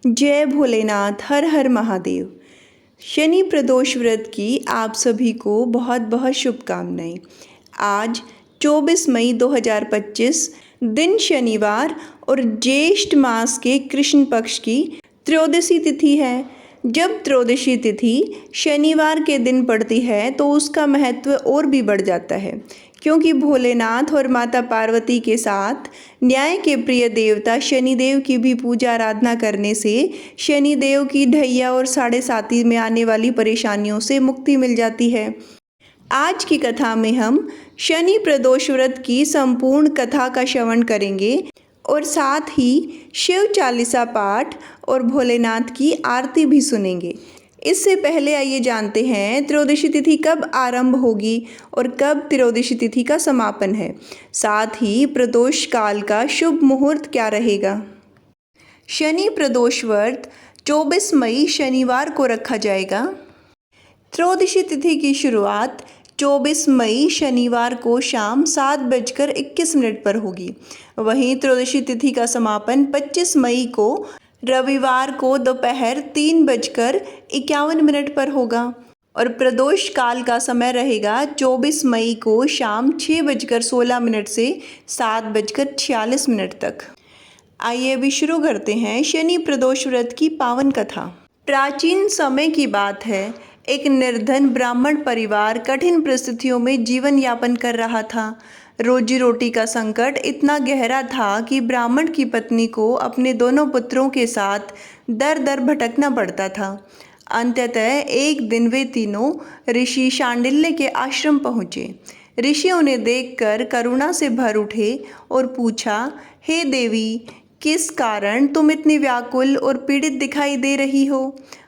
जय भोलेनाथ, हर हर महादेव। शनि प्रदोष व्रत की आप सभी को बहुत बहुत शुभकामनाएं। आज 24 मई 2025 दिन शनिवार और ज्येष्ठ मास के कृष्ण पक्ष की त्रयोदशी तिथि है। जब त्रयोदशी तिथि शनिवार के दिन पड़ती है तो उसका महत्व और भी बढ़ जाता है, क्योंकि भोलेनाथ और माता पार्वती के साथ न्याय के प्रिय देवता शनिदेव की भी पूजा आराधना करने से शनिदेव की ढैया और साढ़े साती में आने वाली परेशानियों से मुक्ति मिल जाती है। आज की कथा में हम शनि प्रदोष व्रत की संपूर्ण कथा का श्रवण करेंगे और साथ ही शिव चालीसा पाठ और भोलेनाथ की आरती भी सुनेंगे। इससे पहले आइए जानते हैं त्रयोदशी तिथि कब आरंभ होगी और कब त्रयोदशी तिथि का समापन है। साथ ही प्रदोष काल का शुभ मुहूर्त क्या रहेगा। शनि प्रदोष व्रत 24 मई शनिवार को रखा जाएगा। त्रयोदशी तिथि की शुरुआत 24 मई शनिवार को शाम 7:21 पर होगी। वहीं त्रयोदशी तिथि का समापन 25 मई को रविवार को दोपहर 3:51 पर होगा और प्रदोष काल का समय रहेगा 24 मई को शाम 6:16 से 7:46 तक। आइए अभी शुरू करते हैं शनि प्रदोष व्रत की पावन कथा। प्राचीन समय की बात है, एक निर्धन ब्राह्मण परिवार कठिन परिस्थितियों में जीवन यापन कर रहा था। रोजी रोटी का संकट इतना गहरा था कि ब्राह्मण की पत्नी को अपने दोनों पुत्रों के साथ दर दर भटकना पड़ता था। अंततः एक दिन वे तीनों ऋषि शांडिल्य के आश्रम पहुँचे। ऋषि उन्हें देखकर करुणा से भर उठे और पूछा, हे देवी, किस कारण तुम इतनी व्याकुल और पीड़ित दिखाई दे रही हो।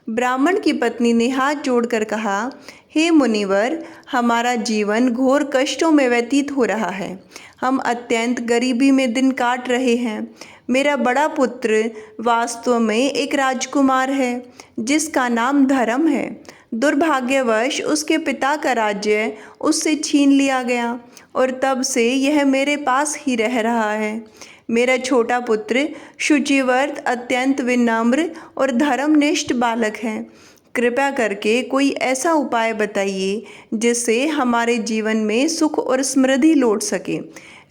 ब्राह्मण की पत्नी ने हाथ जोड़कर कहा, हे मुनिवर, हमारा जीवन घोर कष्टों में व्यतीत हो रहा है। हम अत्यंत गरीबी में दिन काट रहे हैं। मेरा बड़ा पुत्र वास्तव में एक राजकुमार है जिसका नाम धर्म है। दुर्भाग्यवश उसके पिता का राज्य उससे छीन लिया गया और तब से यह मेरे पास ही रह रहा है। मेरा छोटा पुत्र शुचिव्रत अत्यंत विनम्र और धर्मनिष्ठ बालक है। कृपया करके कोई ऐसा उपाय बताइए जिससे हमारे जीवन में सुख और समृद्धि लौट सके।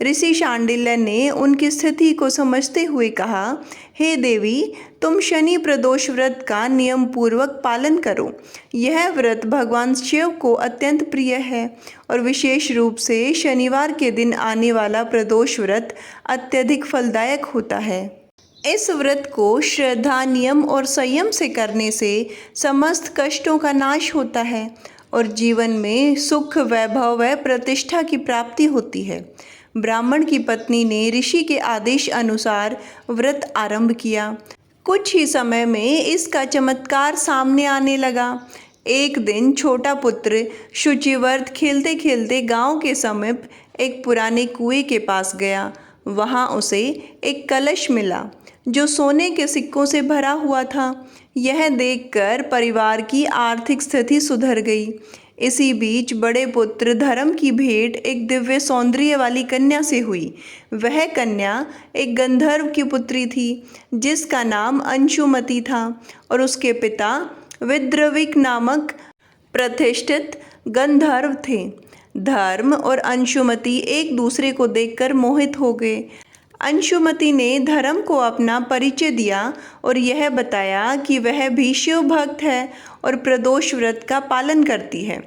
ऋषि शांडिल्य ने उनकी स्थिति को समझते हुए कहा, हे देवी, तुम शनि प्रदोष व्रत का नियम पूर्वक पालन करो। यह व्रत भगवान शिव को अत्यंत प्रिय है और विशेष रूप से शनिवार के दिन आने वाला प्रदोष व्रत अत्यधिक फलदायक होता है। इस व्रत को श्रद्धा, नियम और संयम से करने से समस्त कष्टों का नाश होता है और जीवन में सुख, वैभव व प्रतिष्ठा की प्राप्ति होती है। ब्राह्मण की पत्नी ने ऋषि के आदेश अनुसार व्रत आरंभ किया। कुछ ही समय में इसका चमत्कार सामने आने लगा। एक दिन छोटा पुत्र शुचिव्रत खेलते खेलते गांव के समीप एक पुराने कुएं के पास गया। वहां उसे एक कलश मिला जो सोने के सिक्कों से भरा हुआ था। यह देखकर परिवार की आर्थिक स्थिति सुधर गई। इसी बीच बड़े पुत्र धर्म की भेंट एक दिव्य सौंदर्य वाली कन्या से हुई। वह कन्या एक गंधर्व की पुत्री थी जिसका नाम अंशुमति था और उसके पिता विद्रविक नामक प्रतिष्ठित गंधर्व थे। धर्म और अंशुमति एक दूसरे को देखकर मोहित हो गए। अंशुमति ने धर्म को अपना परिचय दिया और यह बताया कि वह भी शिव भक्त है और प्रदोष व्रत का पालन करती है।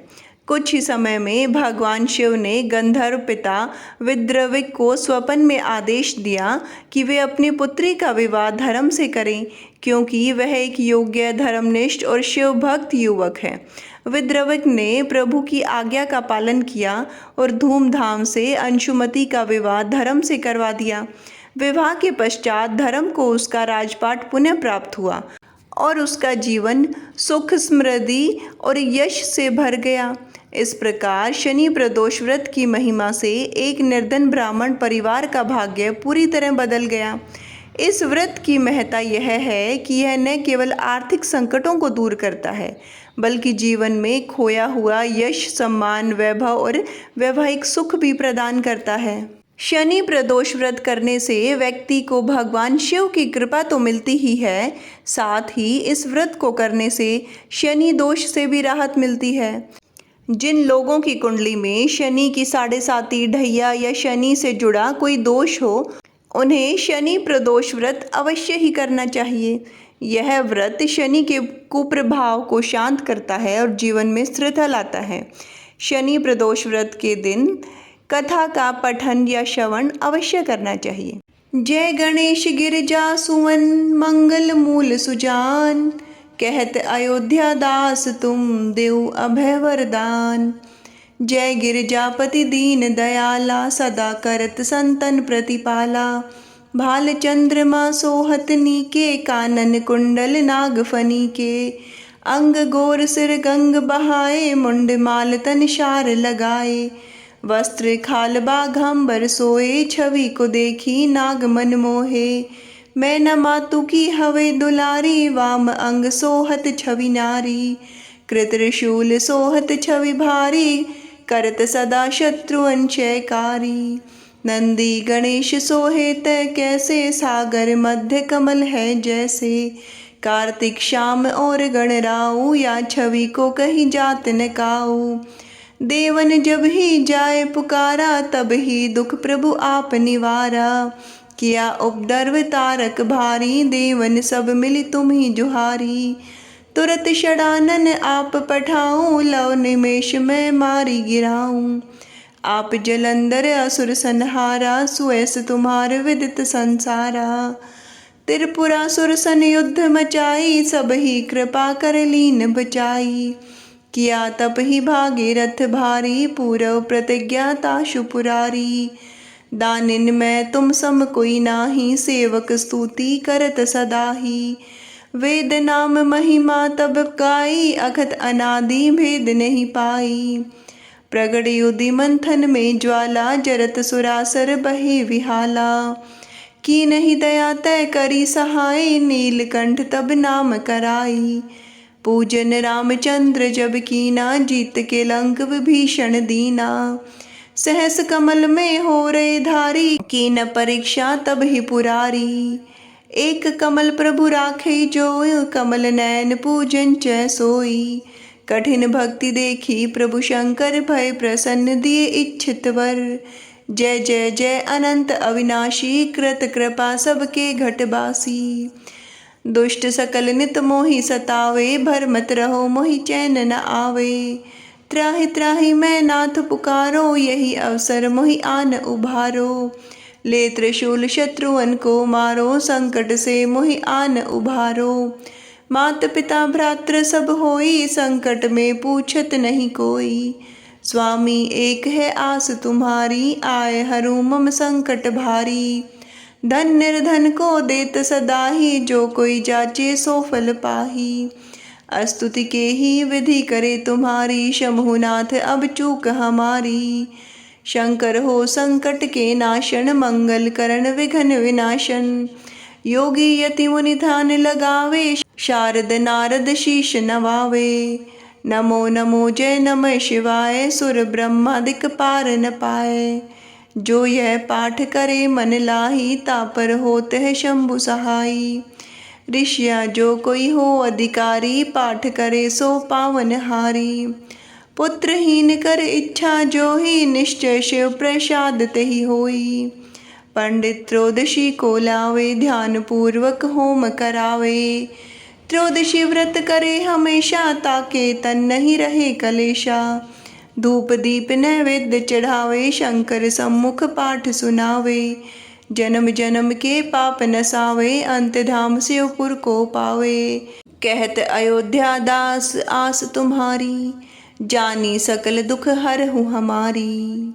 कुछ ही समय में भगवान शिव ने गंधर्व पिता विद्रविक को स्वप्न में आदेश दिया कि वे अपनी पुत्री का विवाह धर्म से करें, क्योंकि वह एक योग्य, धर्मनिष्ठ और शिव भक्त युवक है। विद्रविक ने प्रभु की आज्ञा का पालन किया और धूमधाम से अंशुमति का विवाह धर्म से करवा दिया। विवाह के पश्चात धर्म को उसका राजपाट पुनः प्राप्त हुआ और उसका जीवन सुख, समृद्धि और यश से भर गया। इस प्रकार शनि प्रदोष व्रत की महिमा से एक निर्धन ब्राह्मण परिवार का भाग्य पूरी तरह बदल गया। इस व्रत की महत्ता यह है कि यह न केवल आर्थिक संकटों को दूर करता है, बल्कि जीवन में खोया हुआ यश, सम्मान, वैभव और वैवाहिक सुख भी प्रदान करता है। शनि प्रदोष व्रत करने से व्यक्ति को भगवान शिव की कृपा तो मिलती ही है, साथ ही इस व्रत को करने से शनि दोष से भी राहत मिलती है। जिन लोगों की कुंडली में शनि की 7.5 ढैया या शनि से जुड़ा कोई दोष हो, उन्हें शनि प्रदोष व्रत अवश्य ही करना चाहिए। यह व्रत शनि के कुप्रभाव को शांत करता है और जीवन में स्थिरता लाता है। शनि प्रदोष व्रत के दिन कथा का पठन या श्रवण अवश्य करना चाहिए। जय गणेश गिरिजा सुवन मंगल मूल सुजान, कहत अयोध्या दास तुम देव अभय वरदान। जय गिरिजापति दीन दयाला, सदा करत संतन प्रतिपाला। भाल चंद्रमा सोहत नीके, कानन कुंडल नागफनी के। अंग गोर सिर गंग बहाए, मुंड माल तन शार लगाए। वस्त्र खाल बाघंबर सोए, छवि को देखी नाग मन मोहे। मैं न मातु की हवे दुलारी, वाम अंग सोहत छवि नारी। कृत त्रिशूल सोहत छवि भारी, करत सदा शत्रु अंशयकारी। नंदी गणेश सोहे तय कैसे, सागर मध्य कमल है जैसे। कार्तिक शाम और गणराऊ, या छवि को कहीं जात न काऊ। देवन जब ही जाए पुकारा, तब ही दुख प्रभु आप निवारा। किया उपद्रव तारक भारी, देवन सब मिली तुम ही जुहारी। तुरत षडानन आप पठाऊं, लव निमेष में मारी गिराऊं। आप जलंधर असुर संहारा, सुएस तुम्हार विदित संसारा। त्रिपुरासुर सन युद्ध मचाई, सब ही कृपा कर लीन बचाई। किया तप ही भागीरथ भारी, पूरव प्रतिज्ञा ताशु पुरारी। दानिन में तुम सम कोई नाही, सेवक स्तुति करत सदा ही। वेद नाम महिमा तब गाई, अखत अनादि भेद नहीं पाई। प्रगट युधि मंथन में ज्वाला, जरत सुरासर बहे विहाला। की नहीं दया तय करी सहाय, नीलकंठ तब नाम कराई। पूजन रामचंद्र जब कीना, जीत के लंक विभीषण दीना। सहस कमल में हो रहे धारी, की न परीक्षा तब ही पुरारी। एक कमल प्रभु राखे जोय, कमल नयन पूजन च सोई। कठिन भक्ति देखी प्रभु शंकर, भय प्रसन्न दिए इच्छित वर। जय जय जय अनंत अविनाशी, कृत कृपा सबके घटबासी। दुष्ट सकल नित मोहि सतावे, भरमत रहो मोहि चैन न आवे। त्राहि त्राहि मैं नाथ पुकारो, यही अवसर मोहि आन उभारो। ले त्रिशूल शत्रुअन को मारो, संकट से मोहि आन उभारो। मात पिता भ्रातृ सब होई, संकट में पूछत नहीं कोई। स्वामी एक है आस तुम्हारी, आए हरू मम संकट भारी। धन निर्धन को देत सदा ही, जो कोई जाचे सो फल पाही। स्तुति के ही विधि करे तुम्हारी, शंभुनाथ अब चूक हमारी। शंकर हो संकट के नाशन, मंगल करण विघ्न विनाशन। योगी यति मुनि ध्यान लगावे, शारद नारद शीश नवावे। नमो नमो जय नमः शिवाय, सुर ब्रह्मादिक पार न पाए। जो यह पाठ करे मन लाही, तापर होते है शंभु सहाई। ऋषिया जो कोई हो अधिकारी, पाठ करे सो पावन हारी। पुत्रहीन कर इच्छा जो ही, निश्चय शिव प्रसाद तेहि होई। पंडित त्रयोदशी को लावे, ध्यान पूर्वक होम करावे। त्रयोदशी व्रत करे हमेशा, ताके तन नहीं रहे कलेशा। धूप दीप नैवेद्य चढ़ावे, शंकर सम्मुख पाठ सुनावे। जन्म जन्म के पाप नसावे, अंत धाम शिवपुर को पावे। कहत अयोध्या दास आस तुम्हारी, जानी सकल दुख हरहु हमारी।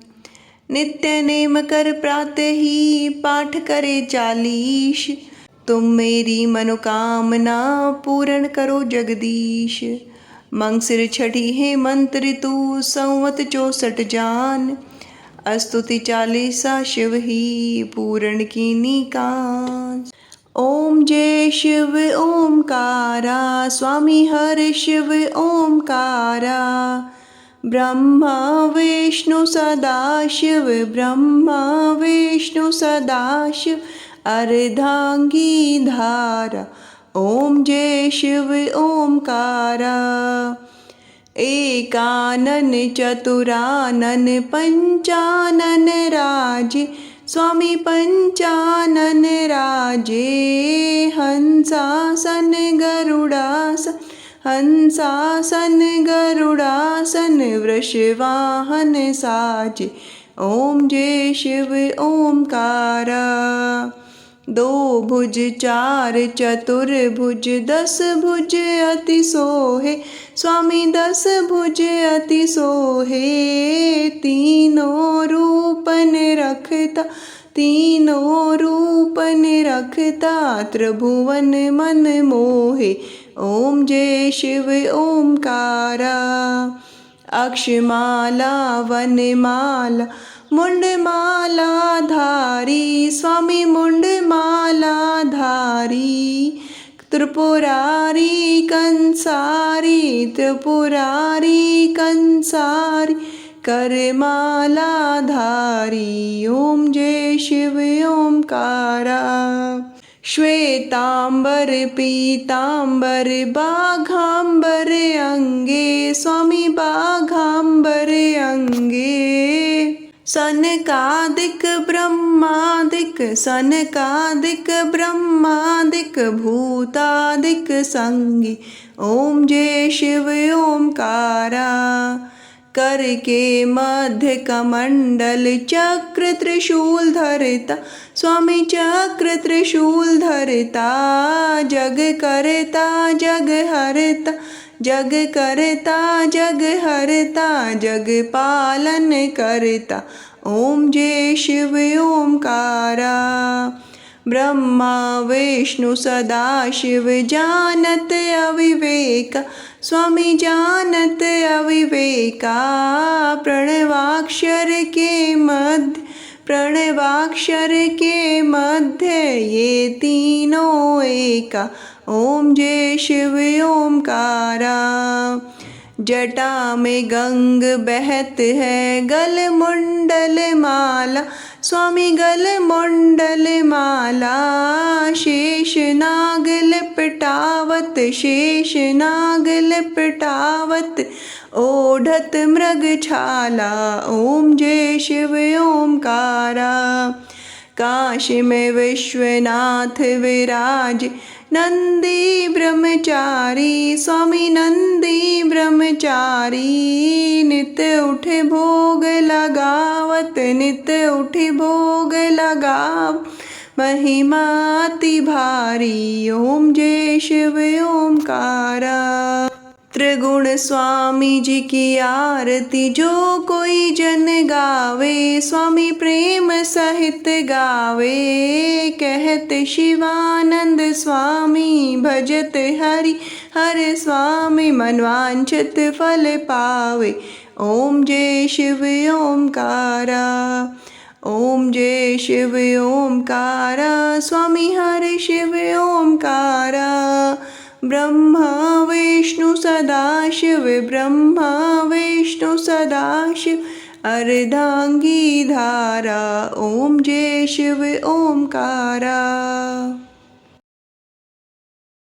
नित्य नेम कर प्रातः ही, पाठ करे 40। तुम मेरी मनोकामना पूर्ण करो जगदीश। मंगसिर छठी है मंत्र ऋतु, संवत 64 जान। स्तुति 40 शिव ही, पूर्ण कीनी काज। ओम जय शिव ओमकारा, स्वामी हर शिव ओमकारा। ब्रह्मा विष्णु सदाशिव, ब्रह्मा विष्णु सदाशिव, अर्धांगी धारा, ओम जय शिव ओमकारा। एकानन चतुरानन पंचानन राजे, स्वामी पंचानन राजे, हंसासन गरुड़ासन, हंसासन गरुड़ासन, वृषवाहन साजे, ओम जय शिव ओमकारा। दो भुज चार चतुर्भुज, दस भुज अति सोहे, स्वामी दस भुज अति सोहे, तीनों रूपन रखता, तीनों रूपन रखता, त्रिभुवन मन मोहे, ओम जय शिव ओमकारा। अक्षमाला वनमाला मुंडमाला धारी, स्वामी मुंडमाला धारी, त्रिपुरारी कंसारी, त्रिपुरारी कंसारी, करमाला धारी, ओम जय शिव ओमकारा। श्वेतांबर पीतांबर बाघांबर अंगे, स्वामी बाघांबर अंगे, सनकादिक ब्रह्मादिक, सनकादिक ब्रह्मादिक, भूतादिक संगी, ओम जय शिव ओमकारा। कर के मध्य कमंडल चक्र त्रिशूल धरता, स्वामी चक्र त्रिशूल धरता, जग करता जग हरता, जग करता जग हरता, जग पालन करता, ओम जय शिव ओमकारा। ब्रह्मा विष्णु सदाशिव जानत अविवेका, स्वामी जानत अविवेका, प्रणवाक्षर के मध्य, प्रणवाक्षर के मध्य, ये तीनों एका, ओम जय शिव ओमकारा। जटा में गंग बहत है, गल मुंडल माला, स्वामी गल मुंडल माला, शेष नाग लिपटावत, शेष नाग लिपटावत, ओढ़त मृग छाला, ओम जय शिव ओमकारा। काशी में विश्वनाथ विराज, नंदी ब्रह्मचारी, स्वामी नंदी ब्रह्मचारी, नित उठे भोग लगावत, नित उठे भोग लगाव, महिमा अति भारी, ओम जय शिव ओमकारा। त्रिगुण स्वामी जी की आरती जो कोई जन गावे, स्वामी प्रेम सहित गावे, कहते शिवानंद स्वामी, भजत हरि हर स्वामी, मनवांछित फल पावे, ओम जय शिव ओमकारा, ओम जय शिव ओमकारा, स्वामी हर शिव ओमकारा। ब्रह्मा विष्णु सदाशिव, ब्रह्मा विष्णु सदाशिव, अर्धांगी धारा, ओम जय शिव ओमकारा।